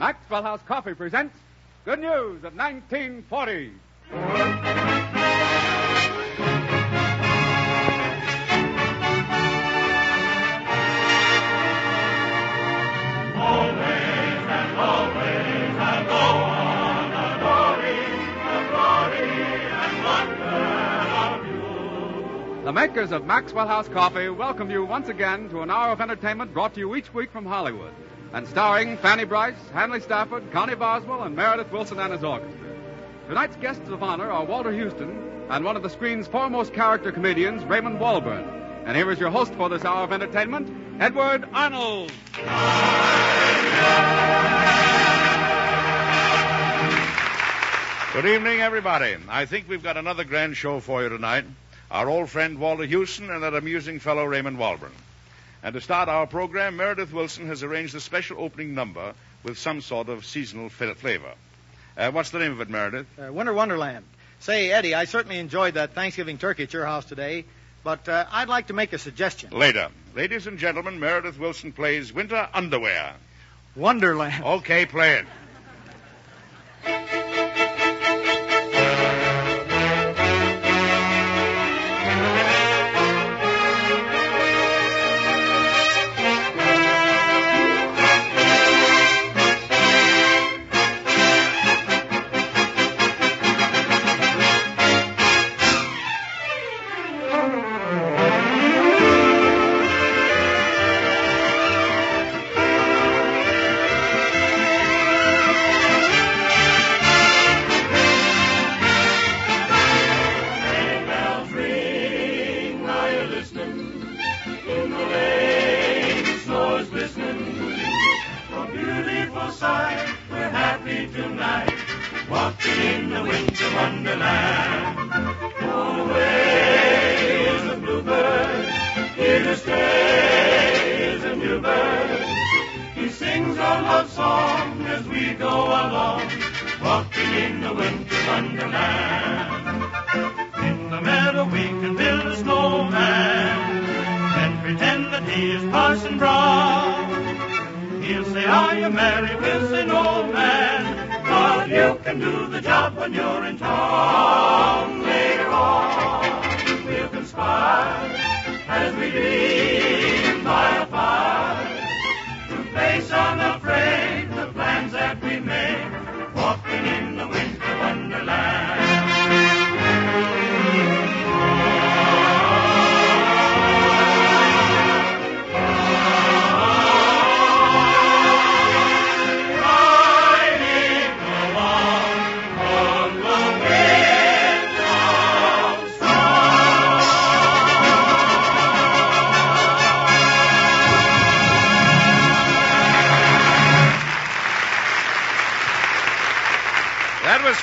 Maxwell House Coffee presents Good News of 1940. The makers of Maxwell House Coffee welcome you once again to an hour of entertainment brought to you each week from Hollywood and starring Fanny Bryce, Hanley Stafford, Connie Boswell, and Meredith Wilson and his orchestra. Tonight's guests of honor are Walter Huston and one of the screen's foremost character comedians, Raymond Walburn. And here is your host for this hour of entertainment, Edward Arnold. Good evening, everybody. I think we've got another grand show for you tonight. Our old friend Walter Huston and that amusing fellow Raymond Walburn. And to start our program, Meredith Wilson has arranged a special opening number with some sort of seasonal flavor. What's the name of it, Meredith? Winter Wonderland. Say, Eddie, I certainly enjoyed that Thanksgiving turkey at your house today, but I'd like to make a suggestion. Later. Ladies and gentlemen, Meredith Wilson plays Winter Underwear. Wonderland. Okay, play it.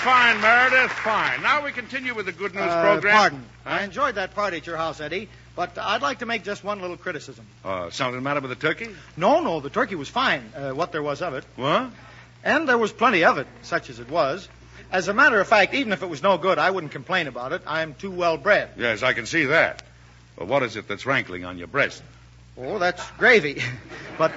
Fine, Meredith, fine. Now we continue with the Good News program. Pardon. Huh? I enjoyed that party at your house, Eddie, but I'd like to make just one little criticism. Something the matter with the turkey? No, the turkey was fine, what there was of it. What? And there was plenty of it, such as it was. As a matter of fact, even if it was no good, I wouldn't complain about it. I'm too well bred. Yes, I can see that. But what is it that's rankling on your breast? Oh, that's gravy. But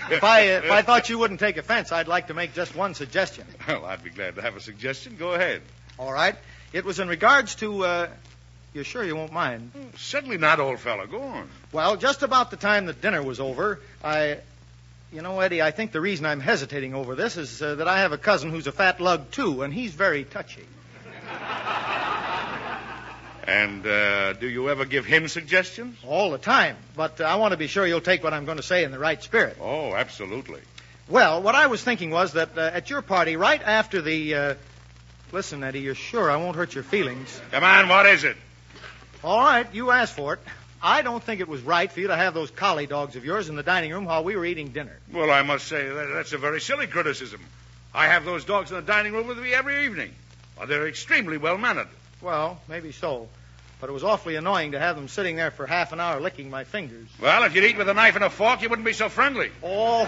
if I thought you wouldn't take offense, I'd like to make just one suggestion. Well, I'd be glad to have a suggestion. Go ahead. All right. It was in regards to, you're sure you won't mind? Certainly not, old fellow. Go on. Well, just about the time that dinner was over, You know, Eddie, I think the reason I'm hesitating over this is that I have a cousin who's a fat lug, too, and he's very touchy. And do you ever give him suggestions? All the time. But I want to be sure you'll take what I'm going to say in the right spirit. Oh, absolutely. Well, what I was thinking was that at your party, right after the... Listen, Eddie, you're sure I won't hurt your feelings? Come on, what is it? All right, you asked for it. I don't think it was right for you to have those collie dogs of yours in the dining room while we were eating dinner. Well, I must say, that's a very silly criticism. I have those dogs in the dining room with me every evening. Well, they're extremely well-mannered. Well, maybe so. But it was awfully annoying to have them sitting there for half an hour licking my fingers. Well, if you'd eat with a knife and a fork, you wouldn't be so friendly. Oh.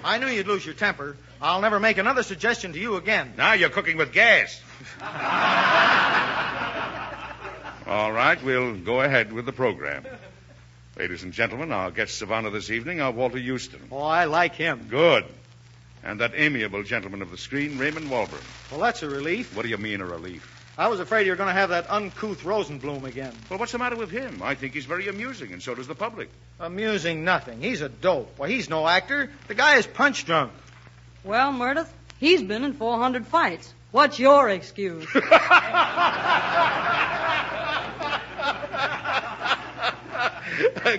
I knew you'd lose your temper. I'll never make another suggestion to you again. Now you're cooking with gas. All right, we'll go ahead with the program. Ladies and gentlemen, our guests of honor this evening are Walter Huston. Oh, I like him. Good. And that amiable gentleman of the screen, Raymond Walburn. Well, that's a relief. What do you mean, a relief? I was afraid you were going to have that uncouth Rosenblum again. Well, what's the matter with him? I think he's very amusing, and so does the public. Amusing nothing. He's a dope. Why, he's no actor. The guy is punch drunk. Well, Meredith, he's been in 400 fights. What's your excuse?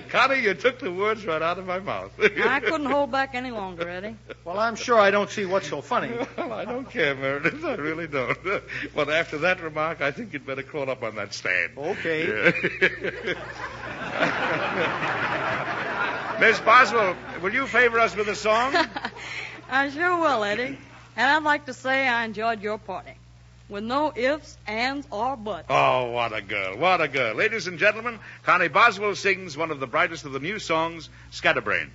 Connie, you took the words right out of my mouth. I couldn't hold back any longer, Eddie. Well, I'm sure I don't see what's so funny. Well, I don't care, Meredith. I really don't. But after that remark, I think you'd better crawl up on that stand. Okay. Yeah. Miss Boswell, will you favor us with a song? I sure will, Eddie. And I'd like to say I enjoyed your party. With no ifs, ands, or buts. Oh, what a girl. What a girl. Ladies and gentlemen, Connie Boswell sings one of the brightest of the new songs, Scatterbrain.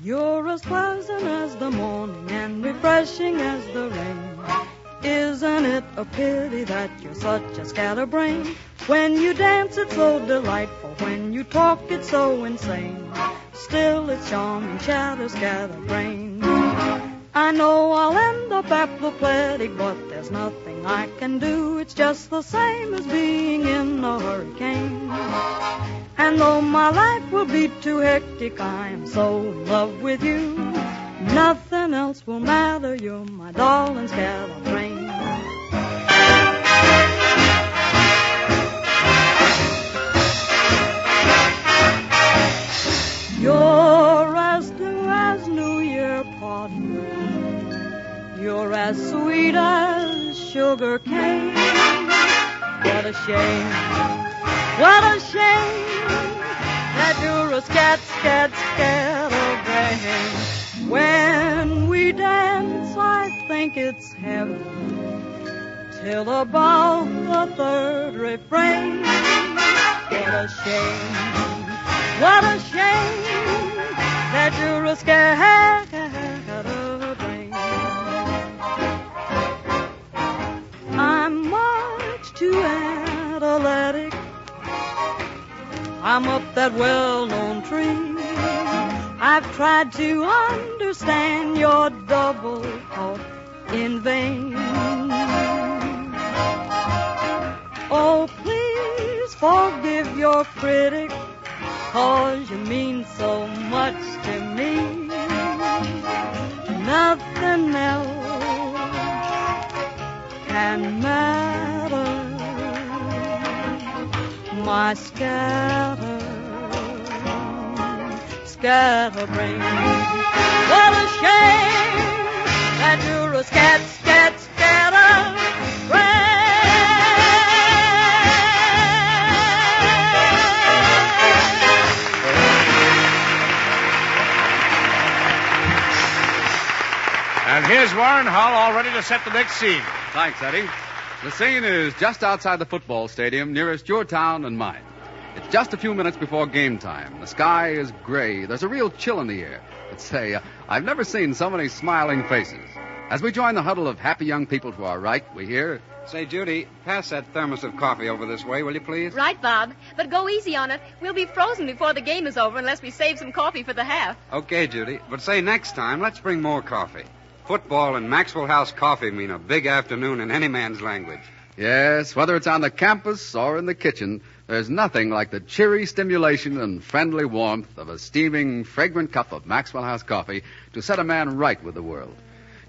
You're as pleasant as the morning and refreshing as the rain. Isn't it a pity that you're such a scatterbrain? When you dance, it's so delightful. When you talk, it's so insane. Still, it's charming, scatterbrain. I know I'll end up apoplectic, but there's nothing I can do. It's just the same as being in a hurricane. And though my life will be too hectic, I am so in love with you. Nothing else will matter. You're my darling scatterbrain. You're as new as New Year pudding. You're as sweet as sugar cane. What a shame, what a shame that you're a scatterbrain. When we dance, I think it's heaven, till about the third refrain. What a shame, what a shame that you're a scatterbrain. I'm much too athletic. I'm up that well-known tree. I've tried to understand your double talk in vain. Oh, please forgive your critic, 'cause you mean so much to me. Nothing else can matter. My scatterbrain. What a shame that you're a scatterbrain. And here's Warren Hull all ready to set the next scene. Thanks, Eddie. The scene is just outside the football stadium nearest your town and mine. It's just a few minutes before game time. The sky is gray. There's a real chill in the air. But say, I've never seen so many smiling faces. As we join the huddle of happy young people to our right, we hear... Say, Judy, pass that thermos of coffee over this way, will you please? Right, Bob. But go easy on it. We'll be frozen before the game is over unless we save some coffee for the half. Okay, Judy. But say, next time, let's bring more coffee. Football and Maxwell House coffee mean a big afternoon in any man's language. Yes, whether it's on the campus or in the kitchen, there's nothing like the cheery stimulation and friendly warmth of a steaming, fragrant cup of Maxwell House coffee to set a man right with the world.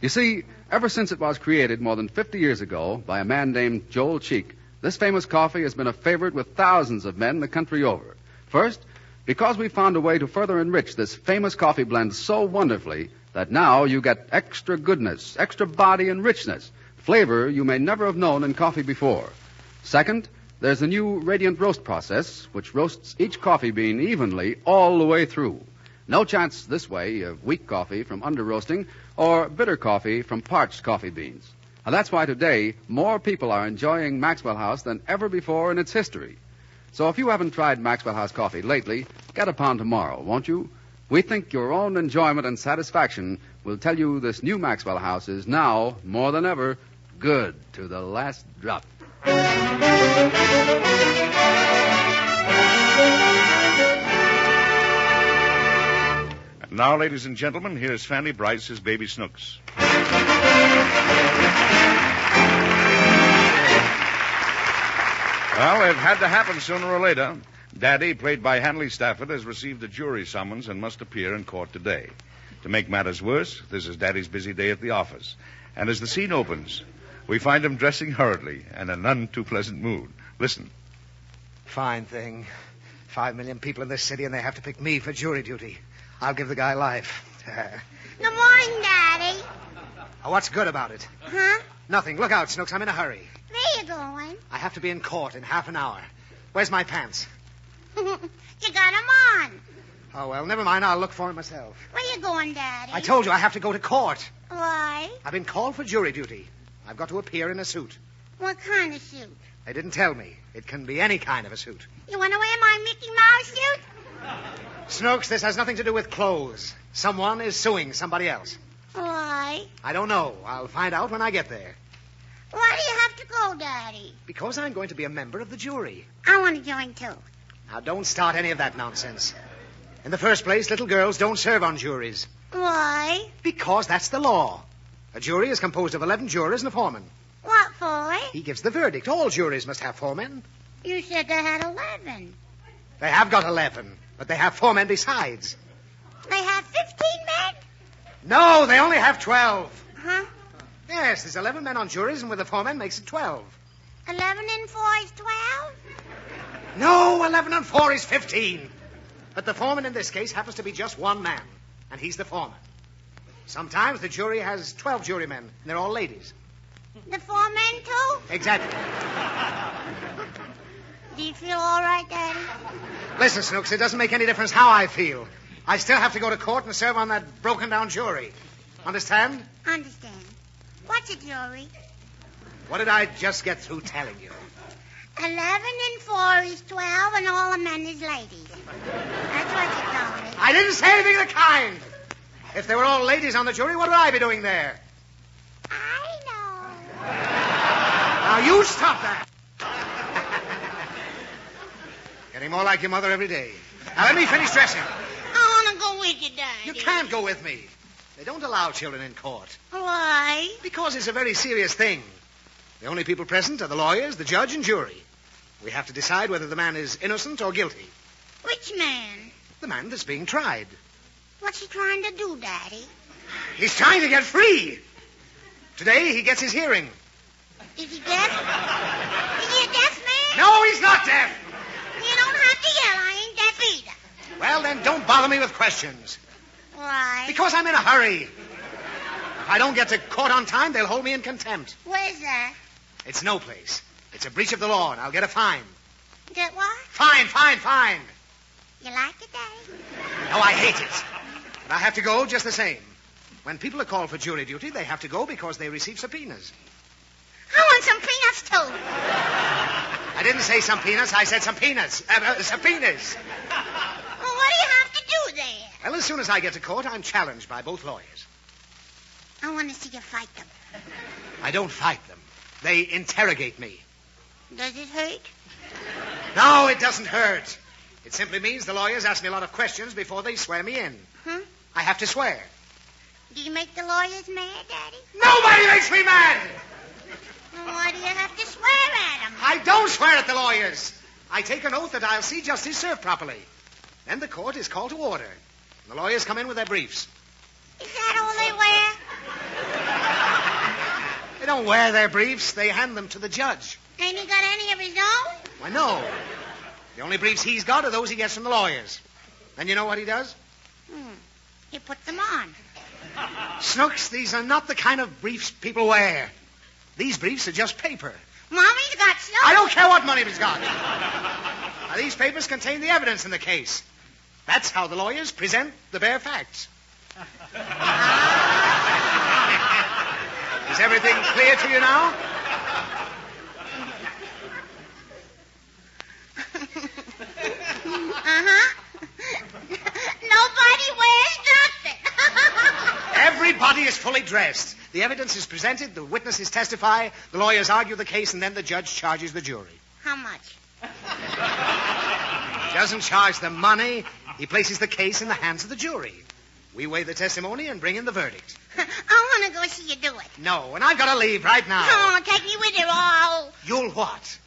You see, ever since it was created more than 50 years ago by a man named Joel Cheek, this famous coffee has been a favorite with thousands of men the country over. First, because we found a way to further enrich this famous coffee blend so wonderfully that now you get extra goodness, extra body and richness, flavor you may never have known in coffee before. Second, there's a new radiant roast process which roasts each coffee bean evenly all the way through. No chance this way of weak coffee from under-roasting or bitter coffee from parched coffee beans. And that's why today more people are enjoying Maxwell House than ever before in its history. So if you haven't tried Maxwell House coffee lately, get a pound tomorrow, won't you? We think your own enjoyment and satisfaction will tell you this new Maxwell House is now, more than ever, good to the last drop. And now, ladies and gentlemen, here's Fanny Bryce's Baby Snooks. Well, it had to happen sooner or later. Daddy, played by Hanley Stafford, has received a jury summons and must appear in court today. To make matters worse, this is Daddy's busy day at the office. And as the scene opens, we find him dressing hurriedly and in a none too pleasant mood. Listen. Fine thing. 5 million people in this city, and they have to pick me for jury duty. I'll give the guy life. Good morning, Daddy. What's good about it? Huh? Nothing. Look out, Snooks. I'm in a hurry. Where you going? I have to be in court in half an hour. Where's my pants? You got 'em on. Oh, well, never mind. I'll look for them myself. Where you going, Daddy? I told you I have to go to court. Why? I've been called for jury duty. I've got to appear in a suit. What kind of suit? They didn't tell me. It can be any kind of a suit. You want to wear my Mickey Mouse suit? Snooks, this has nothing to do with clothes. Someone is suing somebody else. Why? I don't know. I'll find out when I get there. Why do you have to go, Daddy? Because I'm going to be a member of the jury. I want to join, too. Now, don't start any of that nonsense. In the first place, little girls don't serve on juries. Why? Because that's the law. A jury is composed of 11 jurors and a foreman. What for? He gives the verdict. All juries must have foremen. You said they had 11. They have got 11, but they have foremen besides. They have 15 men? No, they only have 12. Huh? Yes, there's 11 men on juries, and with the foreman makes it 12. 11 and 4 is 12? No, 11 and 4 is 15. But the foreman in this case happens to be just one man, and he's the foreman. Sometimes the jury has 12 jurymen, and they're all ladies. The 4 men, too? Exactly. Do you feel all right, Daddy? Listen, Snooks, it doesn't make any difference how I feel. I still have to go to court and serve on that broken-down jury. Understand? Understand. What's a jury? What did I just get through telling you? 11 and 4 is 12, and all the men is ladies. That's what you told me. I didn't say anything of the kind. If there were all ladies on the jury, what would I be doing there? I know. Now, you stop that. Getting more like your mother every day. Now, let me finish dressing. I want to go with you, Daddy. You can't go with me. They don't allow children in court. Why? Because it's a very serious thing. The only people present are the lawyers, the judge, and jury. We have to decide whether the man is innocent or guilty. Which man? The man that's being tried. What's he trying to do, Daddy? He's trying to get free. Today, he gets his hearing. Is he deaf? Is he a deaf man? No, he's not deaf. You don't have to yell. I ain't deaf either. Well, then don't bother me with questions. Why? Because I'm in a hurry. If I don't get to court on time, they'll hold me in contempt. Where's that? It's no place. It's a breach of the law, and I'll get a fine. Get what? Fine. You like it, Daddy? No, I hate it. But I have to go just the same. When people are called for jury duty, they have to go because they receive subpoenas. I want some peanuts, too. I didn't say some peanuts. I said some peanuts. Subpoenas. Well, what do you have to do there? Well, as soon as I get to court, I'm challenged by both lawyers. I want to see you fight them. I don't fight them. They interrogate me. Does it hurt? No, it doesn't hurt. It simply means the lawyers ask me a lot of questions before they swear me in. Huh? I have to swear. Do you make the lawyers mad, Daddy? Nobody makes me mad! Well, why do you have to swear at them? I don't swear at the lawyers. I take an oath that I'll see justice served properly. Then the court is called to order. The lawyers come in with their briefs. Is that all they wear? They don't wear their briefs. They hand them to the judge. Ain't he got any of his own? Why, no. The only briefs he's got are those he gets from the lawyers. Then you know what he does? He puts them on. Snooks, these are not the kind of briefs people wear. These briefs are just paper. Mommy's got some. I don't care what money he's got. Now, these papers contain the evidence in the case. That's how the lawyers present the bare facts. Is everything clear to you now? Uh-huh. Nobody wears nothing. body is fully dressed. The evidence is presented, the witnesses testify, the lawyers argue the case, and then the judge charges the jury. How much? He doesn't charge them money. He places the case in the hands of the jury. We weigh the testimony and bring in the verdict. I want to go see you do it. No, and I've got to leave right now. Oh, take me with you, all. You'll what?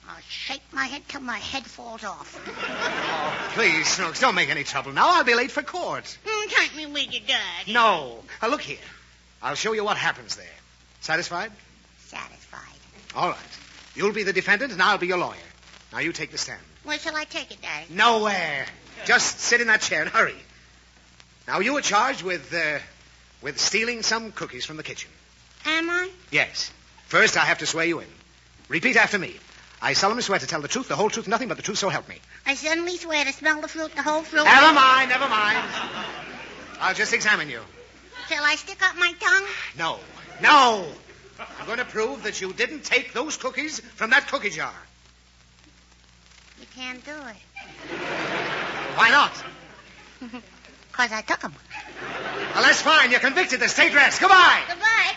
I'll shake my head till my head falls off. Oh, please, Snooks, don't make any trouble now. I'll be late for court. Take me with you, Dad. No. Now, look here. I'll show you what happens there. Satisfied? Satisfied. All right. You'll be the defendant, and I'll be your lawyer. Now, you take the stand. Where shall I take it, Daddy? Nowhere. Just sit in that chair and hurry. Now, you were charged with stealing some cookies from the kitchen. Am I? Yes. First, I have to swear you in. Repeat after me. I solemnly swear to tell the truth, the whole truth, nothing but the truth, so help me. I solemnly swear to smell the fruit, the whole fruit. Never mind. I'll just examine you. Shall I stick up my tongue? No. I'm going to prove that you didn't take those cookies from that cookie jar. You can't do it. Why not? 'Cause I took them. Well, that's fine. You're convicted. Then stay dressed. Goodbye. Goodbye.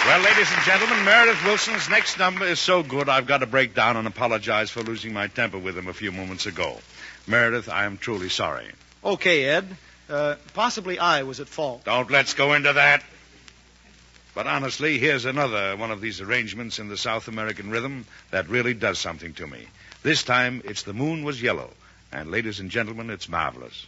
Well, ladies and gentlemen, Meredith Wilson's next number is so good I've got to break down and apologize for losing my temper with him a few moments ago. Meredith, I am truly sorry. Okay, Ed. Possibly I was at fault. Don't let's go into that. But honestly, here's another one of these arrangements in the South American rhythm that really does something to me. This time, it's The Moon Was Yellow. And ladies and gentlemen, it's marvelous.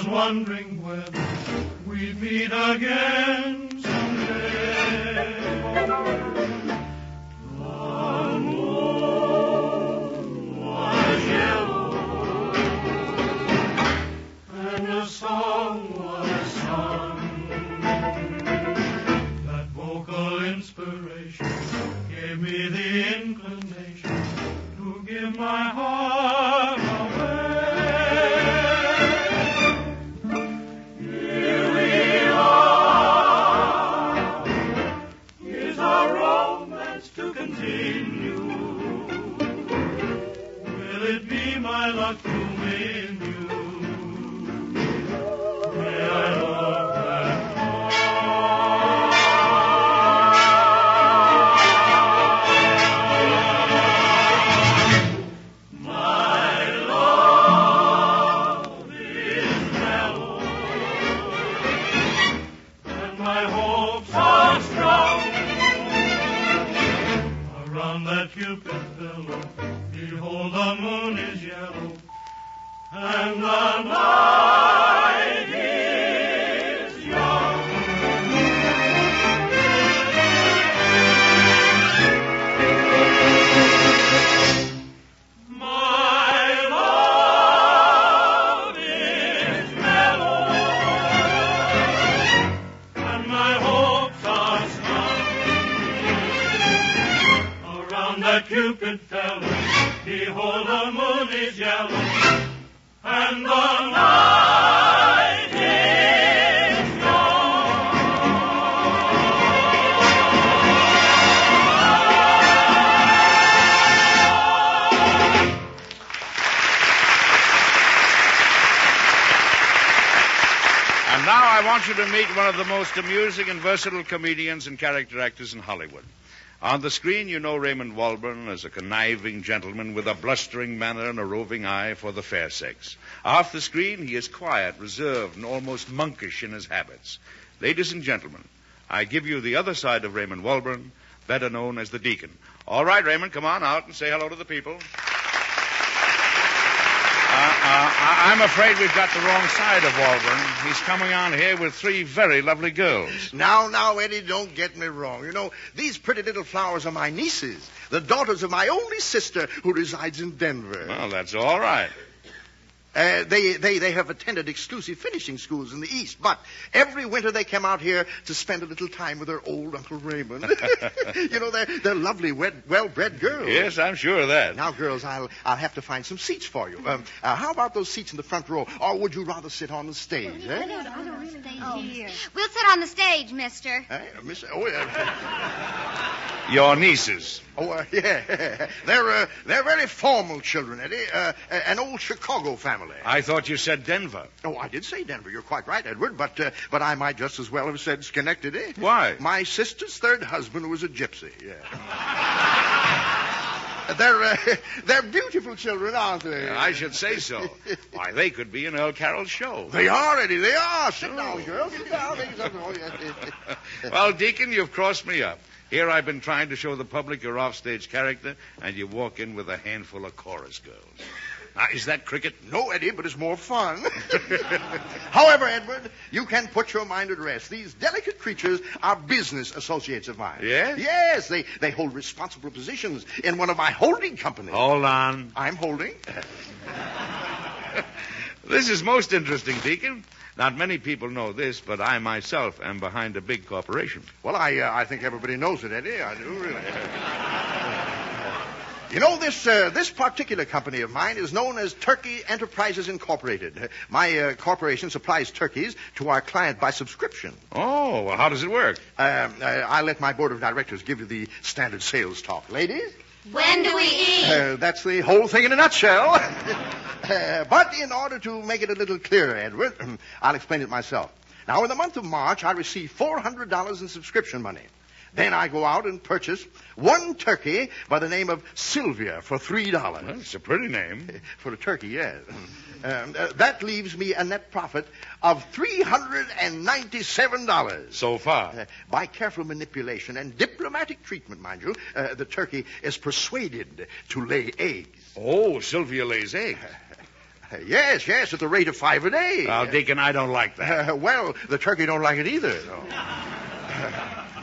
Wondering whether we'd meet again someday. The moon was yellow, and a song was sung. That vocal inspiration gave me the inclination to give my heart away. My luck to win you. May I love that song. My love is mellow, and my hopes are strong. Around that Cupid pillow, behold, the moon is yellow, and the night is young. My love is mellow, and my hopes are strong. Around that Cupid fellow, behold, the moon is yellow, and the night is young. And now I want you to meet one of the most amusing and versatile comedians and character actors in Hollywood. On the screen, you know Raymond Walburn as a conniving gentleman with a blustering manner and a roving eye for the fair sex. Off the screen, he is quiet, reserved, and almost monkish in his habits. Ladies and gentlemen, I give you the other side of Raymond Walburn, better known as the Deacon. All right, Raymond, come on out and say hello to the people. I'm afraid we've got the wrong side of Walburn. He's coming on here with 3 very lovely girls. Now, Eddie, don't get me wrong. You know, these pretty little flowers are my nieces, the daughters of my only sister who resides in Denver. Well, that's all right. They have attended exclusive finishing schools in the East, but every winter they come out here to spend a little time with their old Uncle Raymond. You know, they're lovely, well-bred girls. Yes, I'm sure of that. Now, girls, I'll have to find some seats for you. How about those seats in the front row, or would you rather sit on the stage? I don't stay here. We'll sit on the stage, mister. Miss? Oh, yeah. Your nieces. Oh, yeah. They're very formal children, Eddie. An old Chicago family. I thought you said Denver. Oh, I did say Denver. You're quite right, Edward. But I might just as well have said Schenectady. Why? My sister's third husband was a gypsy. Yeah. They're beautiful children, aren't they? I should say so. Why, they could be in Earl Carroll's show. They are, Eddie. They are. Sit down, girls. Sit down. Well, Deacon, you've crossed me up. Here I've been trying to show the public your offstage character, and you walk in with a handful of chorus girls. Now, is that cricket? No, Eddie, but it's more fun. However, Edward, you can put your mind at rest. These delicate creatures are business associates of mine. Yes? Yes, they hold responsible positions in one of my holding companies. Hold on. I'm holding. This is most interesting, Deacon. Not many people know this, but I myself am behind a big corporation. Well, I think everybody knows it, Eddie. I do, really. You know, this particular company of mine is known as Turkey Enterprises Incorporated. My corporation supplies turkeys to our client by subscription. Oh, well, how does it work? I'll let my board of directors give you the standard sales talk. Ladies? When do we eat? That's the whole thing in a nutshell. But in order to make it a little clearer, Edward, I'll explain it myself. Now, in the month of March, I receive $400 in subscription money. Then I go out and purchase one turkey by the name of Sylvia for $3. Well, it's a pretty name. For a turkey, yes. That leaves me a net profit of $397. So far. By careful manipulation and diplomatic treatment, mind you, the turkey is persuaded to lay eggs. Oh, Sylvia lays eggs. Yes, at the rate of 5 a day. Now, Deacon, I don't like that. Well, the turkey don't like it either.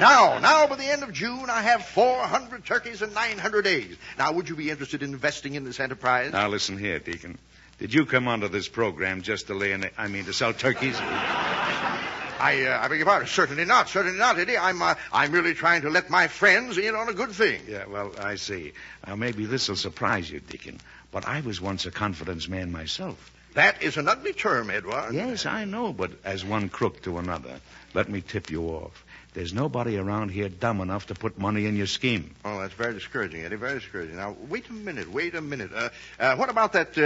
No. Now, by the end of June, I have 400 turkeys and 900 eggs. Now, would you be interested in investing in this enterprise? Now, listen here, Deacon. Did you come onto this program just to to sell turkeys? I beg your pardon. Certainly not, Eddie. I'm really trying to let my friends in on a good thing. Yeah, well, I see. Now, maybe this will surprise you, Deacon, but I was once a confidence man myself. That is an ugly term, Edward. Yes, I know, but as one crook to another, let me tip you off. There's nobody around here dumb enough to put money in your scheme. Oh, that's very discouraging, Eddie, very discouraging. Now, wait a minute. What about that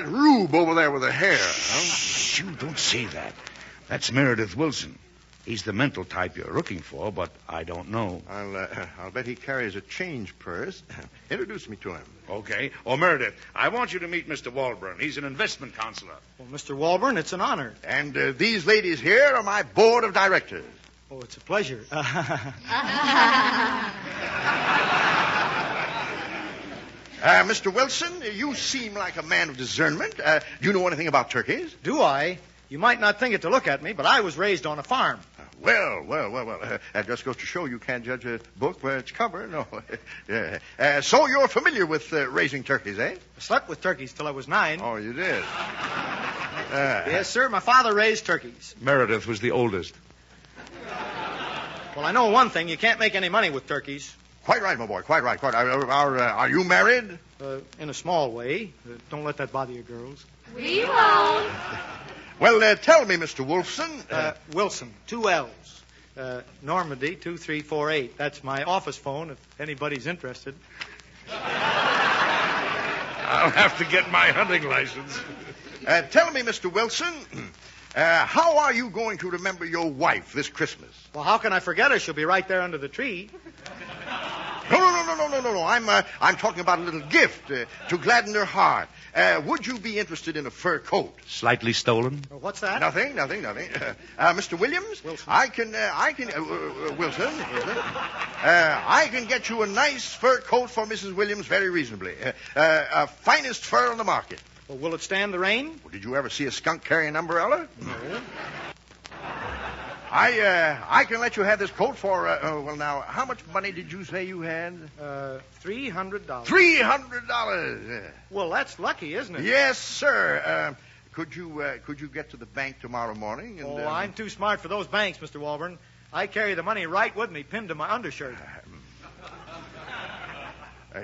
rube over there with the hair? Shh, you don't say that. That's Meredith Wilson. He's the mental type you're looking for, but I don't know. I'll bet he carries a change purse. Introduce me to him. Okay. Oh, Meredith, I want you to meet Mr. Walburn. He's an investment counselor. Well, Mr. Walburn, it's an honor. And these ladies here are my board of directors. Oh, it's a pleasure. Mr. Wilson, you seem like a man of discernment. Do you know anything about turkeys? Do I? You might not think it to look at me, but I was raised on a farm. Well. That just goes to show you can't judge a book by its cover. No. Yeah. So you're familiar with raising turkeys, eh? I slept with turkeys till I was 9. Oh, you did? Yes, sir. My father raised turkeys. Meredith was the oldest. Well, I know one thing. You can't make any money with turkeys. Quite right, my boy. Quite right. Are you married? In a small way. Don't let that bother you, girls. We won't. Well, tell me, Mr. Wolfson. Wilson, 2 L's. Normandy, 2348. That's my office phone if anybody's interested. I'll have to get my hunting license. Tell me, Mr. Wilson, how are you going to remember your wife this Christmas? Well, how can I forget her? She'll be right there under the tree. No. No. I'm talking about a little gift to gladden their heart. Would you be interested in a fur coat? Slightly stolen? What's that? Nothing. Mr. Williams? Wilson. Wilson. I can get you a nice fur coat for Mrs. Williams very reasonably. Finest fur on the market. Well, will it stand the rain? Well, did you ever see a skunk carry an umbrella? No. I can let you have this coat for, well, now, how much money did you say you had? $300. $300. Well, that's lucky, isn't it? Yes, sir. Could you get to the bank tomorrow morning? And, I'm too smart for those banks, Mr. Walburn. I carry the money right with me, pinned to my undershirt.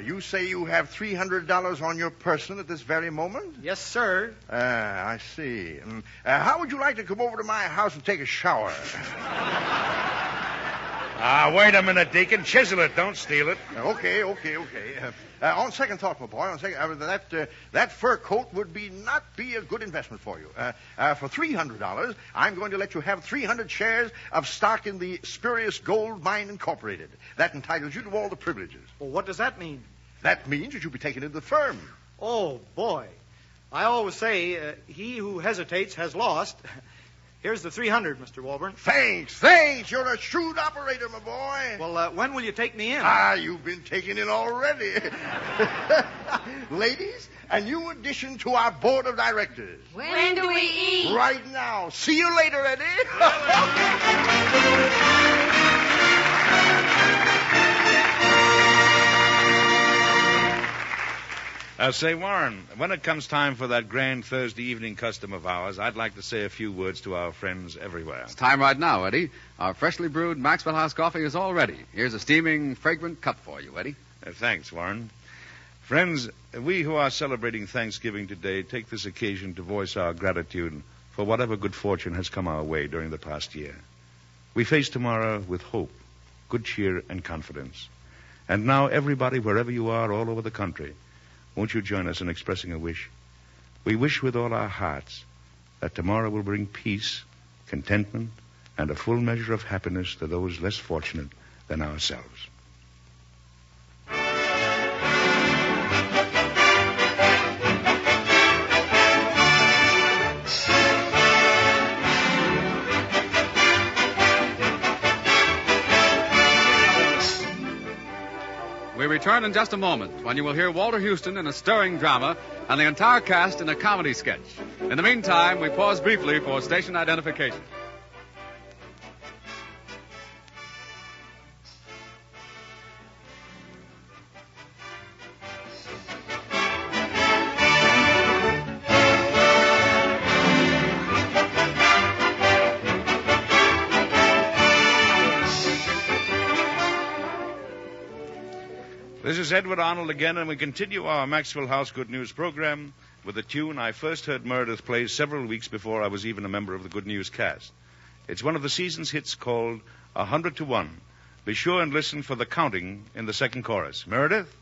You say you have $300 on your person at this very moment? Yes, sir. I see. How would you like to come over to my house and take a shower? Wait a minute, Deacon. Chisel it. Don't steal it. Okay. On second thought, my boy, that fur coat would not be a good investment for you. For $300, I'm going to let you have 300 shares of stock in the Spurious Gold Mine Incorporated. That entitles you to all the privileges. Well, what does that mean? That means that you'll be taken into the firm. Oh, boy. I always say, he who hesitates has lost. Here's the 300, Mr. Walburn. Thanks. You're a shrewd operator, my boy. Well, when will you take me in? You've been taken in already. Ladies, a new addition to our board of directors. When do we eat? Right now. See you later, Eddie. Say, Warren, when it comes time for that grand Thursday evening custom of ours, I'd like to say a few words to our friends everywhere. It's time right now, Eddie. Our freshly brewed Maxwell House coffee is all ready. Here's a steaming, fragrant cup for you, Eddie. Thanks, Warren. Friends, we who are celebrating Thanksgiving today take this occasion to voice our gratitude for whatever good fortune has come our way during the past year. We face tomorrow with hope, good cheer, and confidence. And now, everybody, wherever you are, all over the country, won't you join us in expressing a wish? We wish with all our hearts that tomorrow will bring peace, contentment, and a full measure of happiness to those less fortunate than ourselves. We return in just a moment when you will hear Walter Huston in a stirring drama and the entire cast in a comedy sketch. In the meantime, we pause briefly for station identification. This is Edward Arnold again, and we continue our Maxwell House Good News program with a tune I first heard Meredith play several weeks before I was even a member of the Good News cast. It's one of the season's hits called 100 to 1. Be sure and listen for the counting in the second chorus. Meredith?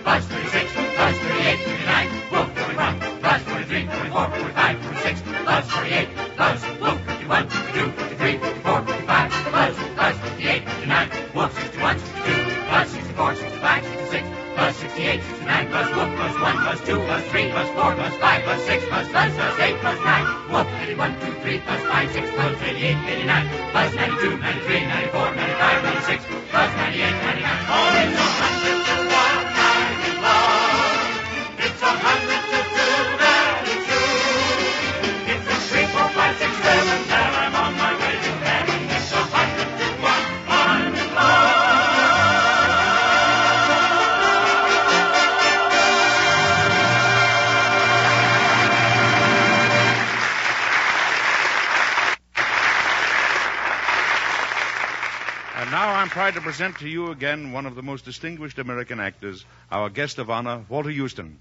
Plus 36, plus 38, 39, 43, 44, 4 plus 5 plus 6 plus 8 plus 9. Whoop, 81, 2, 3 plus 5, 6 plus 88, 89. Plus 92, 93, 94, 95, 96. Plus 98, 99. Oh, it's 100 to 1 I'm in love. It's 100 to 2 that is true. It's a 3, 4, 5, 6, 7 that I'm on my way to heaven. It's 100 to 1 I'm in love. And now I'm proud to present to you again one of the most distinguished American actors, our guest of honor, Walter Huston.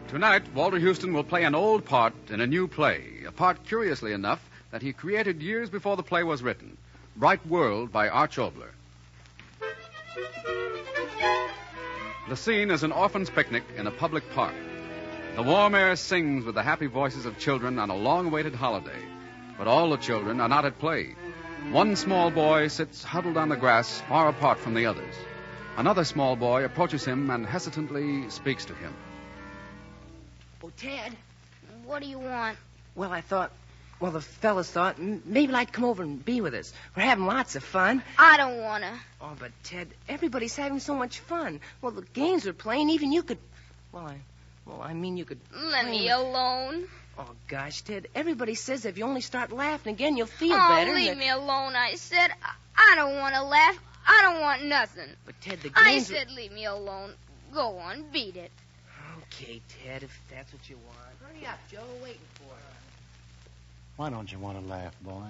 Tonight, Walter Huston will play an old part in a new play, a part, curiously enough, that he created years before the play was written, Bright World by Arch Obler. The scene is an orphan's picnic in a public park. The warm air sings with the happy voices of children on a long-awaited holiday. But all the children are not at play. One small boy sits huddled on the grass, far apart from the others. Another small boy approaches him and hesitantly speaks to him. Oh, Ted. What do you want? Well, the fellas thought maybe I'd come over and be with us. We're having lots of fun. I don't want to. Oh, but Ted, everybody's having so much fun. Well, the games are playing. Even you could. I mean, you could. Let me alone. Oh, gosh, Ted, everybody says if you only start laughing again, you'll feel Oh, better. leave me alone, I said. I don't want to laugh. I don't want nothing. But, Ted, the I games... said leave me alone. Go on, beat it. Okay, Ted, if that's what you want. Hurry up, Joe. We're waiting for it. Why don't you want to laugh, boy?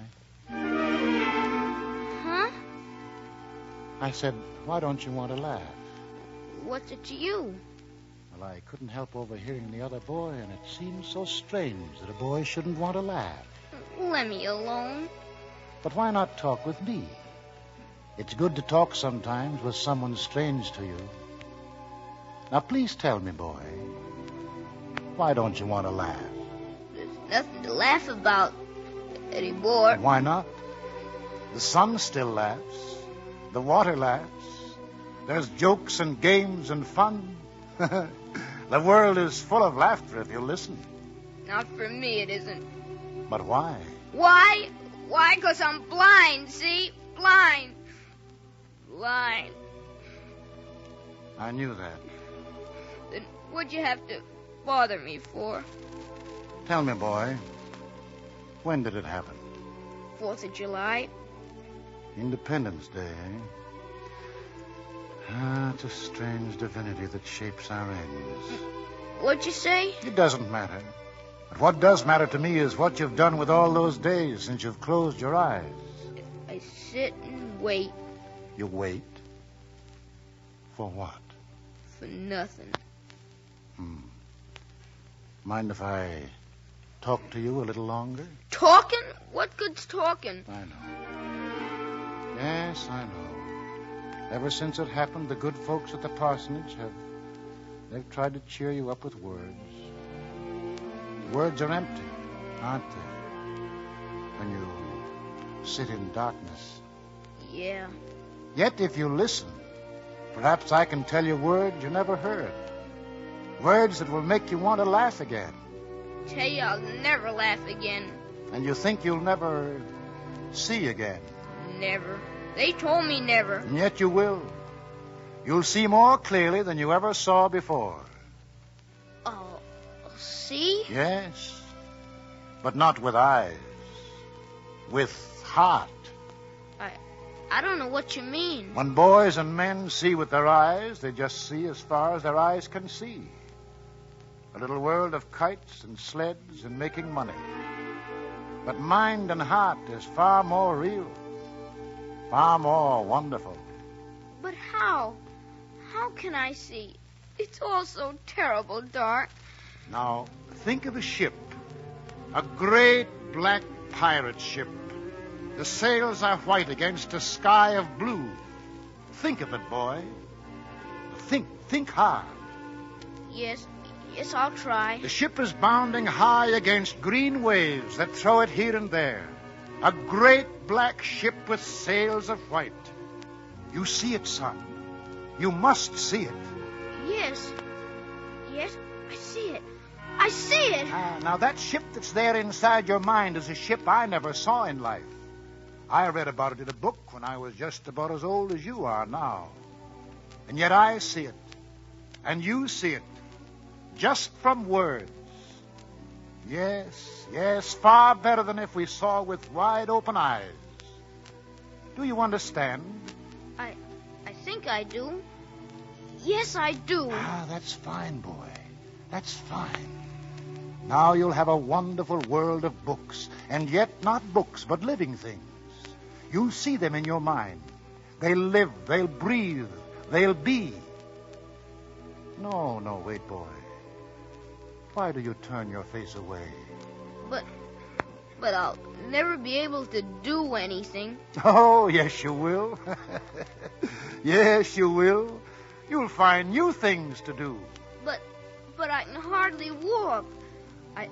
Huh? I said, why don't you want to laugh? What's it to you? Well, I couldn't help overhearing the other boy, and it seems so strange that a boy shouldn't want to laugh. Let me alone. But why not talk with me? It's good to talk sometimes with someone strange to you. Now, please tell me, boy, why don't you want to laugh? There's nothing to laugh about anymore. Why not? The sun still laughs. The water laughs. There's jokes and games and fun. The world is full of laughter if you listen. Not for me, it isn't. But why? Why? Why? 'Cause I'm blind, see? Blind. Blind. I knew that. Then what'd you have to bother me for? Tell me, boy, when did it happen? 4th of July. Independence Day, eh? Ah, it's a strange divinity that shapes our ends. What'd you say? It doesn't matter. But what does matter to me is what you've done with all those days since you've closed your eyes. I sit and wait. You wait? For what? For nothing. Mind if I talk to you a little longer? Talking? What good's talking? I know. Yes, I know. Ever since it happened, the good folks at the parsonage they've tried to cheer you up with words. Words are empty, aren't they? When you sit in darkness. Yeah. Yet if you listen, perhaps I can tell you words you never heard. Words that will make you want to laugh again. Tell you I'll never laugh again. And you think you'll never see again. Never. They told me never. And yet you will. You'll see more clearly than you ever saw before. Oh, see? Yes. But not with eyes. With heart. I don't know what you mean. When boys and men see with their eyes, they just see as far as their eyes can see. A little world of kites and sleds and making money. But mind and heart is far more real. Far more wonderful. But how? How can I see? It's all so terrible dark. Now, think of a ship. A great black pirate ship. The sails are white against a sky of blue. Think of it, boy. Think hard. Yes, I'll try. The ship is bounding high against green waves that throw it here and there. A great black ship with sails of white. You see it, son. You must see it. Yes. Yes, I see it. I see it. Now, that ship that's there inside your mind is a ship I never saw in life. I read about it in a book when I was just about as old as you are now. And yet I see it. And you see it. Just from words. Yes, far better than if we saw with wide open eyes. Do you understand? I think I do. Yes, I do. That's fine, boy. That's fine. Now you'll have a wonderful world of books, and yet not books, but living things. You'll see them in your mind. They'll live, they'll breathe, they'll be. No, wait, boy. Why do you turn your face away? But I'll never be able to do anything. Oh, yes, you will. Yes, you will. You'll find new things to do. But I can hardly walk. I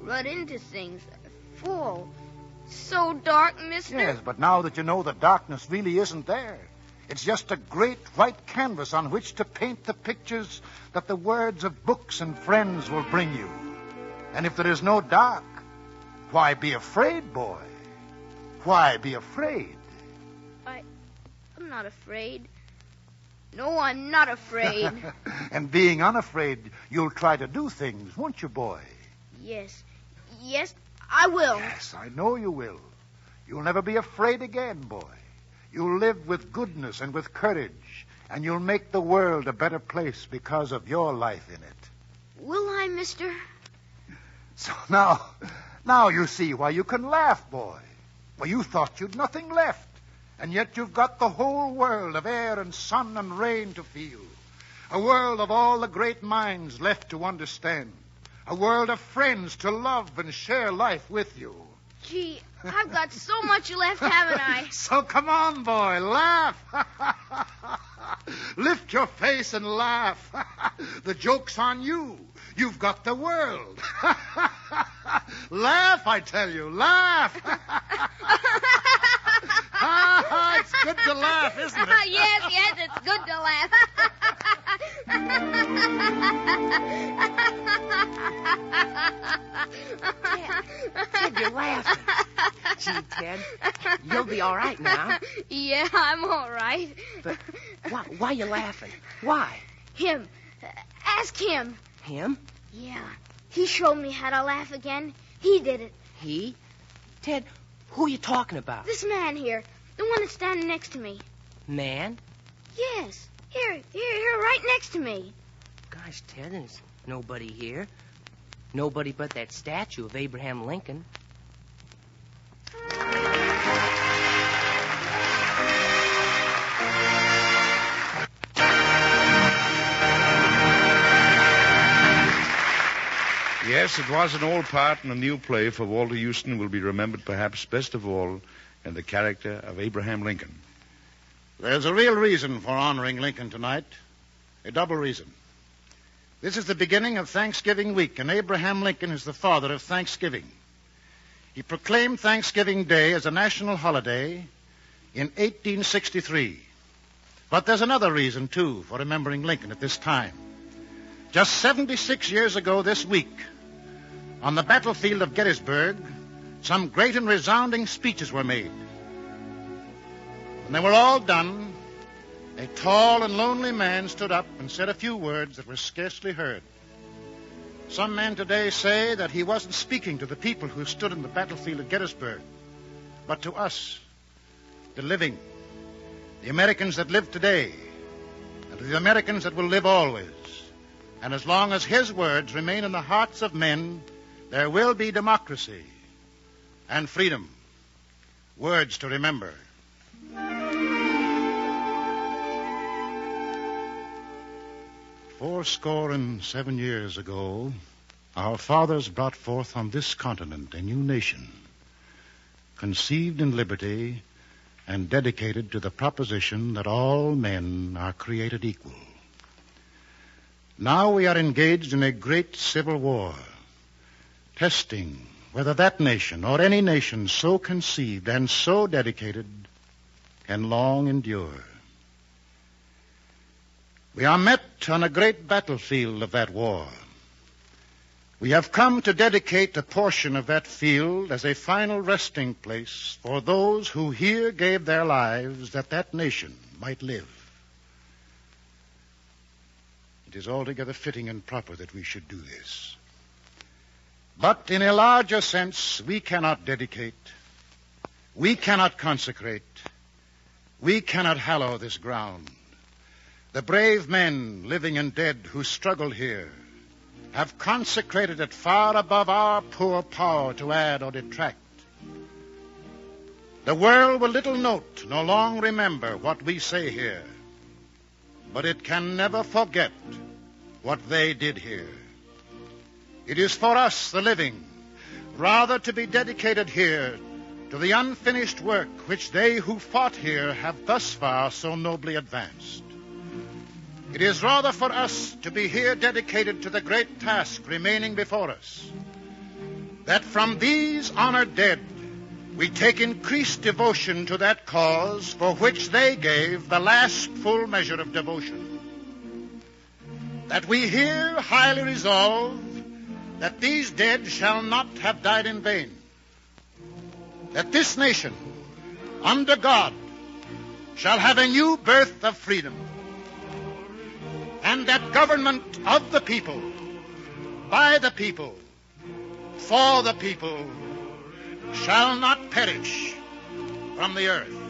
run into things. I fall. So dark, mister. Yes, but now that you know the darkness really isn't there, it's just a great white canvas on which to paint the pictures that the words of books and friends will bring you. And if there is no dark, why be afraid, boy? Why be afraid? I'm not afraid. No, I'm not afraid. And being unafraid, you'll try to do things, won't you, boy? Yes, I will. Yes, I know you will. You'll never be afraid again, boy. You'll live with goodness and with courage, and you'll make the world a better place because of your life in it. Will I, mister? So now you see why you can laugh, boy. Well, you thought you'd nothing left, and yet you've got the whole world of air and sun and rain to feel. A world of all the great minds left to understand. A world of friends to love and share life with you. Gee, I've got so much left, haven't I? So come on, boy, laugh. Lift your face and laugh. The joke's on you. You've got the world. Laugh, I tell you, laugh. It's good to laugh, isn't it? Yes, it's good to laugh. Ted, you're laughing. Gee, Ted, you'll be all right now. Yeah, I'm all right. But why are you laughing? Why? Him. Ask him. Him? Yeah. He showed me how to laugh again. He did it. He? Ted, who are you talking about? This man here. The one that's standing next to me. Man? Yes. Here, right next to me. Gosh, Ted, there's nobody here. Nobody but that statue of Abraham Lincoln. Yes, it was an old part in a new play, for Walter Huston will be remembered perhaps best of all in the character of Abraham Lincoln. There's a real reason for honoring Lincoln tonight. A double reason. This is the beginning of Thanksgiving week, and Abraham Lincoln is the father of Thanksgiving. He proclaimed Thanksgiving Day as a national holiday in 1863. But there's another reason, too, for remembering Lincoln at this time. Just 76 years ago this week, on the battlefield of Gettysburg, some great and resounding speeches were made. When they were all done, a tall and lonely man stood up and said a few words that were scarcely heard. Some men today say that he wasn't speaking to the people who stood in the battlefield of Gettysburg, but to us, the living, the Americans that live today, and to the Americans that will live always. And as long as his words remain in the hearts of men, there will be democracy and freedom. Words to remember. Fourscore and 7 years ago, our fathers brought forth on this continent a new nation, conceived in liberty and dedicated to the proposition that all men are created equal. Now we are engaged in a great civil war, testing, whether that nation or any nation so conceived and so dedicated can long endure. We are met on a great battlefield of that war. We have come to dedicate a portion of that field as a final resting place for those who here gave their lives that that nation might live. It is altogether fitting and proper that we should do this. But in a larger sense, we cannot dedicate, we cannot consecrate, we cannot hallow this ground. The brave men, living and dead, who struggled here, have consecrated it far above our poor power to add or detract. The world will little note, nor long remember what we say here, but it can never forget what they did here. It is for us, the living, rather to be dedicated here to the unfinished work which they who fought here have thus far so nobly advanced. It is rather for us to be here dedicated to the great task remaining before us, that from these honored dead we take increased devotion to that cause for which they gave the last full measure of devotion. That we here highly resolve that these dead shall not have died in vain. That this nation, under God, shall have a new birth of freedom. And that government of the people, by the people, for the people, shall not perish from the earth.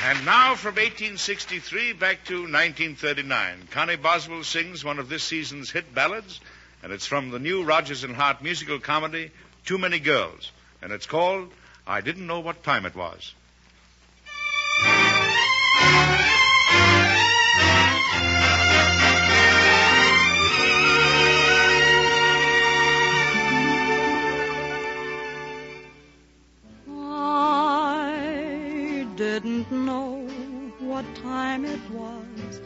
And now from 1863 back to 1939, Connie Boswell sings one of this season's hit ballads, and it's from the new Rodgers and Hart musical comedy, Too Many Girls, and it's called I Didn't Know What Time It Was. Didn't know what time it was,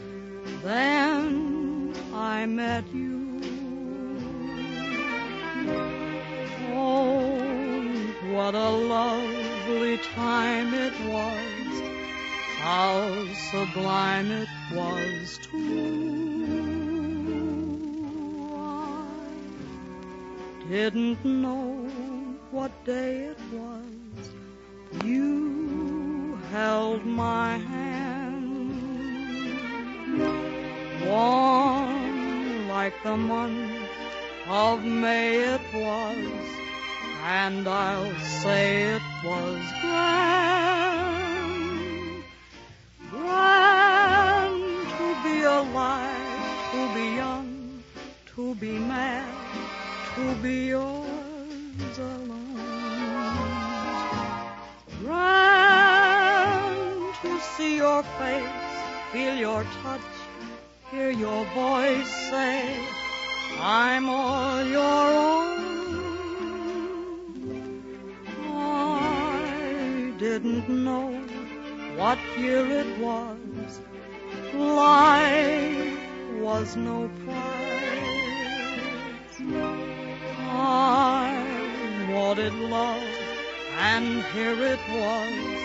then I met you. Oh, what a lovely time it was, how sublime it was too. I didn't know what day it was, you held my hand, warm like the month of May it was, and I'll say it was grand, grand to be alive, to be young, to be mad, to be yours alone. Grand to see your face, feel your touch, hear your voice say, I'm all your own. I didn't know what year it was, life was no prize. I wanted love, and here it was,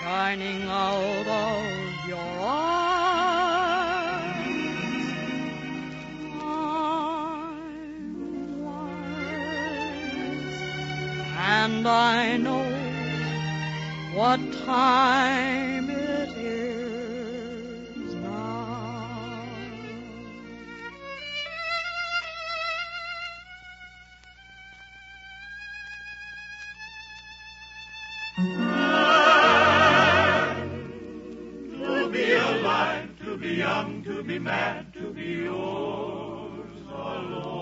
shining out of your eyes. I'm wise, and I know what time it is now. To be alive, to be young, to be mad, to be yours alone.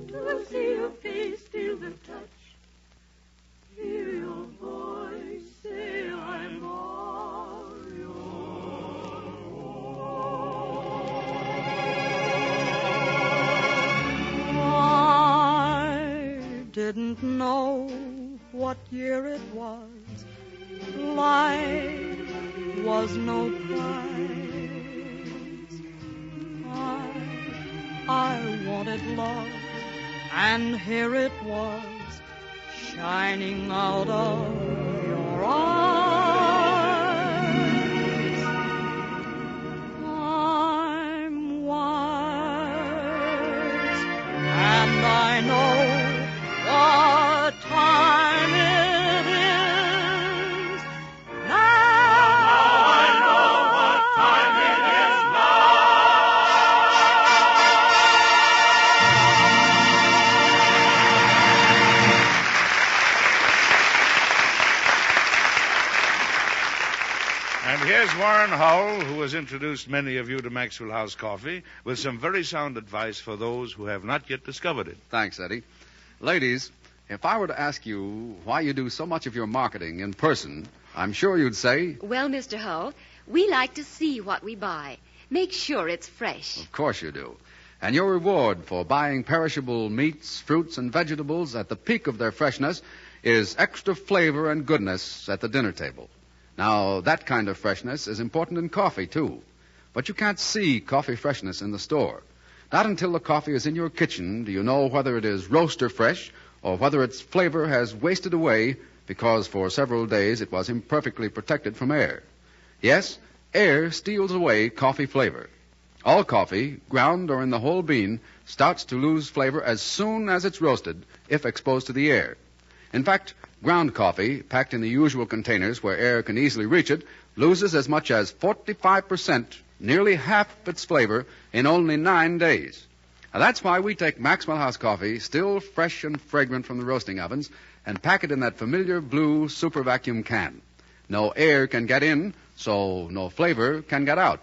To see your face, feel the touch, hear your voice say I'm all yours. know what year it was. Life was no prize. I wanted love, and here it was, shining out of your eyes. I'm wise, and I know what time it is now. I know what time it is And here's Warren Howell, who has introduced many of you to Maxwell House Coffee, with some very sound advice for those who have not yet discovered it. Thanks, Eddie. Ladies, if I were to ask you why you do so much of your marketing in person, I'm sure you'd say... Well, Mr. Hull, we like to see what we buy. Make sure it's fresh. Of course you do. And your reward for buying perishable meats, fruits, and vegetables at the peak of their freshness is extra flavor and goodness at the dinner table. Now, that kind of freshness is important in coffee, too. But you can't see coffee freshness in the store. Not until the coffee is in your kitchen do you know whether it is roaster fresh or whether its flavor has wasted away because for several days it was imperfectly protected from air. Yes, air steals away coffee flavor. All coffee, ground or in the whole bean, starts to lose flavor as soon as it's roasted if exposed to the air. In fact, ground coffee, packed in the usual containers where air can easily reach it, loses as much as 45%, nearly half its flavor, in only 9 days. Now, that's why we take Maxwell House coffee, still fresh and fragrant from the roasting ovens, and pack it in that familiar blue super vacuum can. No air can get in, so no flavor can get out.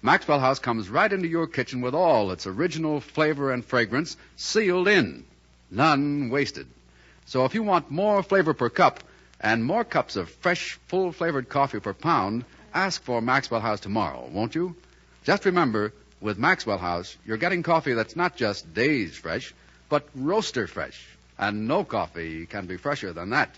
Maxwell House comes right into your kitchen with all its original flavor and fragrance sealed in, none wasted. So if you want more flavor per cup and more cups of fresh, full-flavored coffee per pound, ask for Maxwell House tomorrow, won't you? Just remember, with Maxwell House, you're getting coffee that's not just days fresh, but roaster fresh. And no coffee can be fresher than that.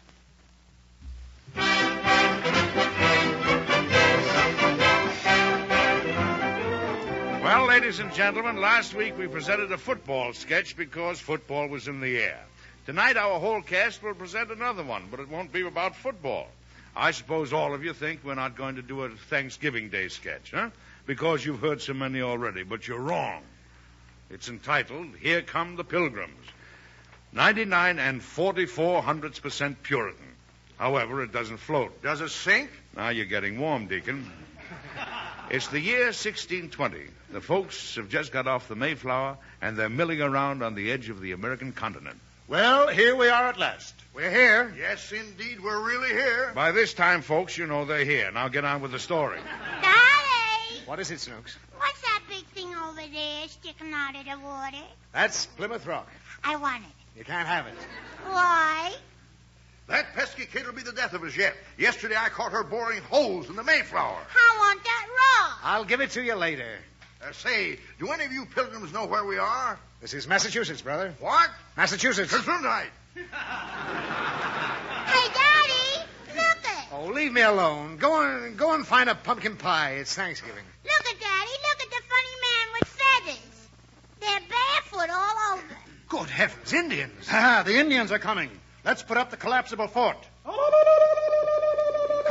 Well, ladies and gentlemen, last week we presented a football sketch because football was in the air. Tonight our whole cast will present another one, but it won't be about football. I suppose all of you think we're not going to do a Thanksgiving Day sketch, huh? Because you've heard so many already, but you're wrong. It's entitled, Here Come the Pilgrims. 99 44% Puritan. However, it doesn't float. Does it sink? Now you're getting warm, Deacon. It's the year 1620. The folks have just got off the Mayflower, and they're milling around on the edge of the American continent. Well, here we are at last. We're here. Yes, indeed, we're really here. By this time, folks, you know they're here. Now get on with the story. Daddy! What is it, Snooks? What's that big thing over there sticking out of the water? That's Plymouth Rock. I want it. You can't have it. Why? That pesky kid will be the death of us yet. Yesterday I caught her boring holes in the Mayflower. I want that rock. I'll give it to you later. Say, do any of you pilgrims know where we are? This is Massachusetts, brother. What? Massachusetts. Gesundheit. Hey, Daddy, look it. Oh, leave me alone. Go and find a pumpkin pie. It's Thanksgiving. Look at Daddy. Look at the funny man with feathers. They're barefoot all over. Good heavens, Indians. Ah, the Indians are coming. Let's put up the collapsible fort. Come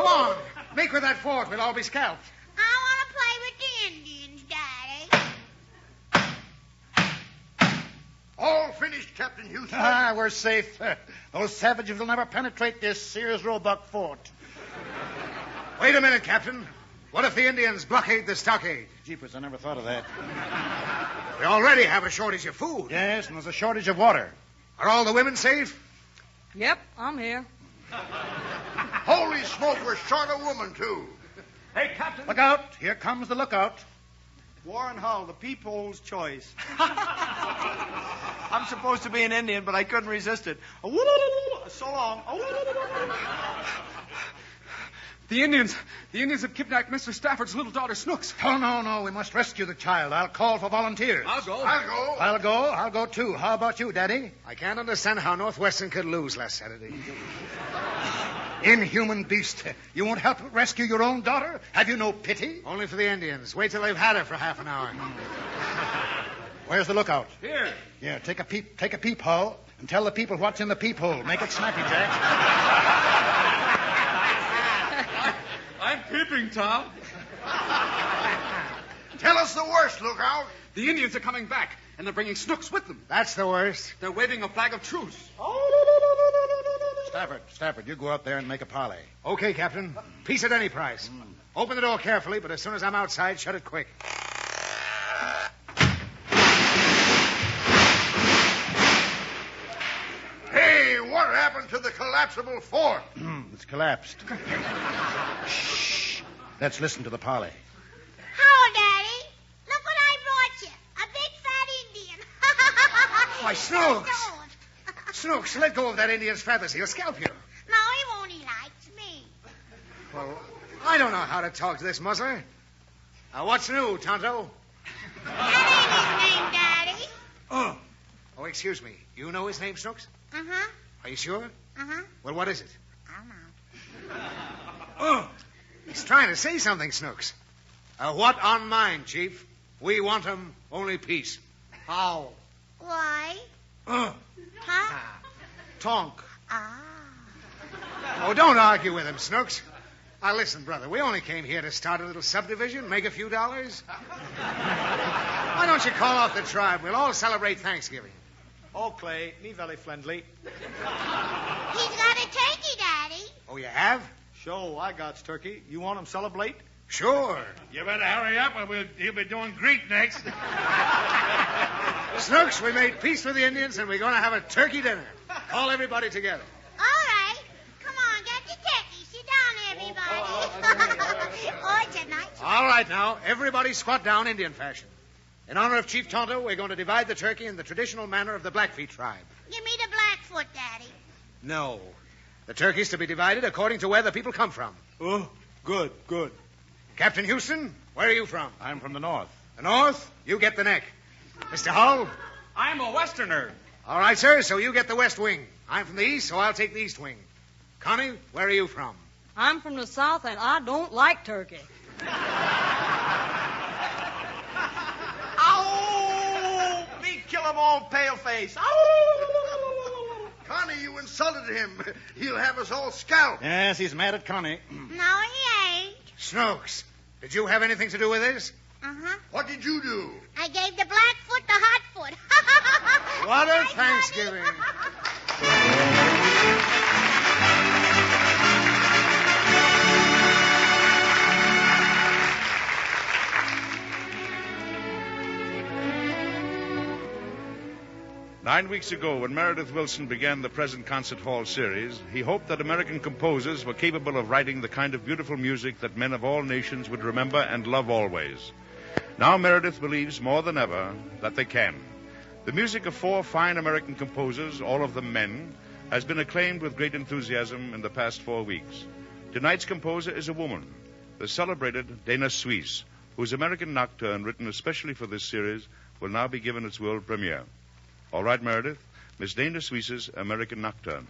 on. Make with that fort. We'll all be scalped. I want to play with the Indians, Daddy. All finished, Captain Huston. Ah, we're safe. Those savages will never penetrate this Sears Roebuck fort. Wait a minute, Captain. What if the Indians blockade the stockade? Jeepers, I never thought of that. We already have a shortage of food. Yes, and there's a shortage of water. Are all the women safe? Yep, I'm here. Holy smoke, we're short a woman, too. Hey, Captain. Look out. Here comes the lookout. Warren Hull, the people's choice. I'm supposed to be an Indian, but I couldn't resist it. So long. The Indians have kidnapped Mr. Stafford's little daughter, Snooks. Oh, no. We must rescue the child. I'll call for volunteers. I'll go. I'll go, too. How about you, Daddy? I can't understand how Northwestern could lose last Saturday. Inhuman beast. You won't help rescue your own daughter? Have you no pity? Only for the Indians. Wait till they've had her for half an hour. Where's the lookout? Here. Yeah, take a peep, Hull, and tell the people what's in the peephole. Make it snappy, Jack. I'm peeping, Tom. Tell us the worst, lookout. The Indians are coming back, and they're bringing Snooks with them. That's the worst. They're waving a flag of truce. Stafford, you go out there and make a parley. Okay, Captain. Peace at any price. Open the door carefully, but as soon as I'm outside, shut it quick. Hey, what happened to the collapsible fort? It's collapsed. Shh. Let's listen to the parley. Hello, Daddy. Look what I brought you. A big fat Indian. Why, Snooks! Snooks, let go of that Indian's feathers. He'll scalp you. No, he won't. He likes me. Well, I don't know how to talk to this muzzler. What's new, Tonto? That ain't his name, Daddy. Oh, excuse me. You know his name, Snooks? Uh-huh. Are you sure? Uh-huh. Well, what is it? I don't know. He's trying to say something, Snooks. What on mine, Chief? We want 'em only peace. How? Why? Huh? Tonk. Oh, don't argue with him, Snooks. Now, listen, brother, we only came here to start a little subdivision, make a few dollars. Why don't you call off the tribe? We'll all celebrate Thanksgiving. Oh, Clay, me very friendly. He's got a turkey, Daddy. Oh, you have? Sure, I got turkey. You want him celebrate? Sure. You better hurry up, or he'll be doing Greek next. Snooks, we made peace with the Indians, and we're going to have a turkey dinner. Call everybody together. All right. Come on, get your turkey. Sit down, everybody. Oh, it's a nice one. All right, now, everybody squat down Indian fashion. In honor of Chief Tonto, we're going to divide the turkey in the traditional manner of the Blackfeet tribe. Give me the Blackfoot, Daddy. No. The turkey's to be divided according to where the people come from. Oh, good. Captain Huston, where are you from? I'm from the north. The north? You get the neck. Mr. Hull? I'm a Westerner. All right, sir, so you get the west wing. I'm from the east, so I'll take the east wing. Connie, where are you from? I'm from the South, and I don't like turkey. Ow! Me kill 'em all, paleface. Ow! Connie, you insulted him. He'll have us all scalped. Yes, he's mad at Connie. No, he ain't. Snooks, did you have anything to do with this? Uh-huh. What did you do? I gave the Blackfoot the hot foot. What a Thanksgiving. 9 weeks ago, when Meredith Willson began the present concert hall series, he hoped that American composers were capable of writing the kind of beautiful music that men of all nations would remember and love always. Now Meredith believes more than ever that they can. The music of 4 fine American composers, all of them men, has been acclaimed with great enthusiasm in the past 4 weeks. Tonight's composer is a woman, the celebrated Dana Suisse, whose American Nocturne, written especially for this series, will now be given its world premiere. All right, Meredith, Miss Dana Suisse's American Nocturne.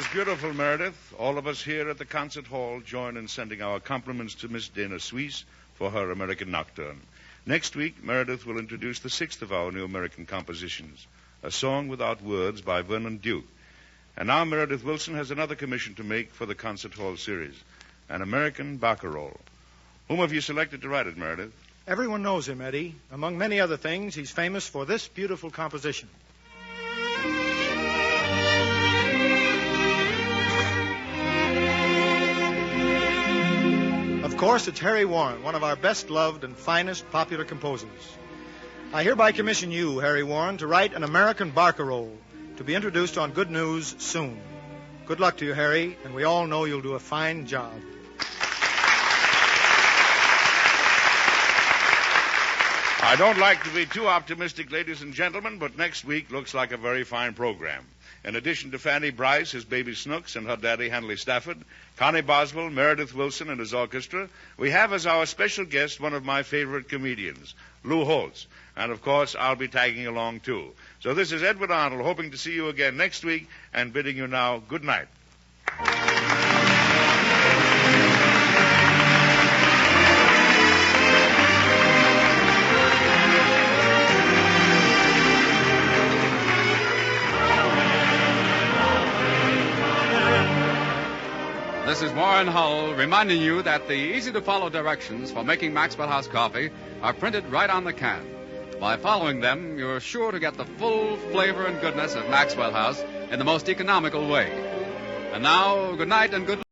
was beautiful, Meredith. All of us here at the concert hall join in sending our compliments to Miss Dana Suisse for her American Nocturne. Next week, Meredith will introduce the sixth of our new American compositions, A Song Without Words by Vernon Duke. And now Meredith Wilson has another commission to make for the concert hall series, an American barcarolle. Whom have you selected to write it, Meredith? Everyone knows him, Eddie. Among many other things, he's famous for this beautiful composition. Of course, it's Harry Warren, one of our best-loved and finest popular composers. I hereby commission you, Harry Warren, to write an American barcarolle to be introduced on Good News soon. Good luck to you, Harry, and we all know you'll do a fine job. I don't like to be too optimistic, ladies and gentlemen, but next week looks like a very fine program. In addition to Fanny Bryce, his baby Snooks, and her daddy, Hanley Stafford, Connie Boswell, Meredith Wilson, and his orchestra, we have as our special guest one of my favorite comedians, Lou Holtz. And, of course, I'll be tagging along, too. So this is Edward Arnold, hoping to see you again next week, and bidding you now good night. This is Warren Hull reminding you that the easy-to-follow directions for making Maxwell House coffee are printed right on the can. By following them, you're sure to get the full flavor and goodness of Maxwell House in the most economical way. And now, good night and good